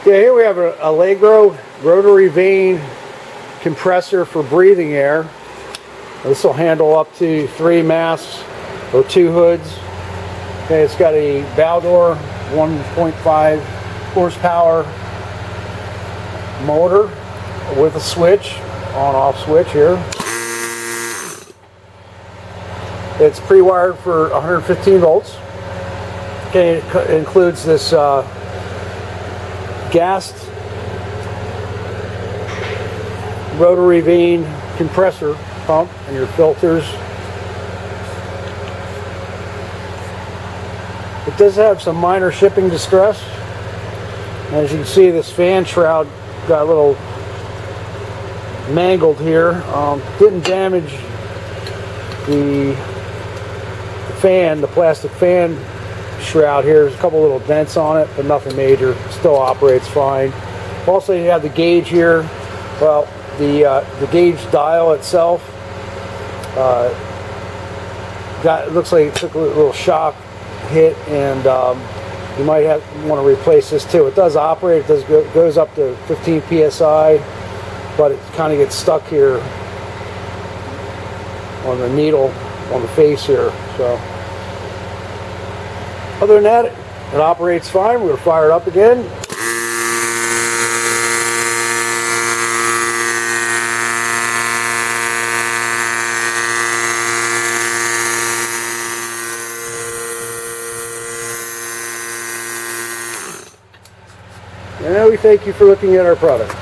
Yeah, here we have an ALLEGRO rotary vane compressor for breathing air. This will handle up to 3 masks or 2 hoods. Okay, it's got a bow door, 1.5 horsepower motor with a switch, on-off switch here. It's pre-wired for 115 volts. Okay, it includes this gassed rotary vane compressor pump and your filters. It does have some minor shipping distress. As you can see, this fan shroud got a little mangled here. Didn't damage the fan, the plastic fan shroud here. There's a couple little dents on it, but nothing major. Still operates fine. Also, you have the gauge here. Well, the gauge dial itself looks like it took a little shock hit, and you might want to replace this too. It does operate. It goes up to 15 psi, but it kind of gets stuck here on the needle on the face here. So other than that, it operates fine. We're going to fire it up again. And we thank you for looking at our product.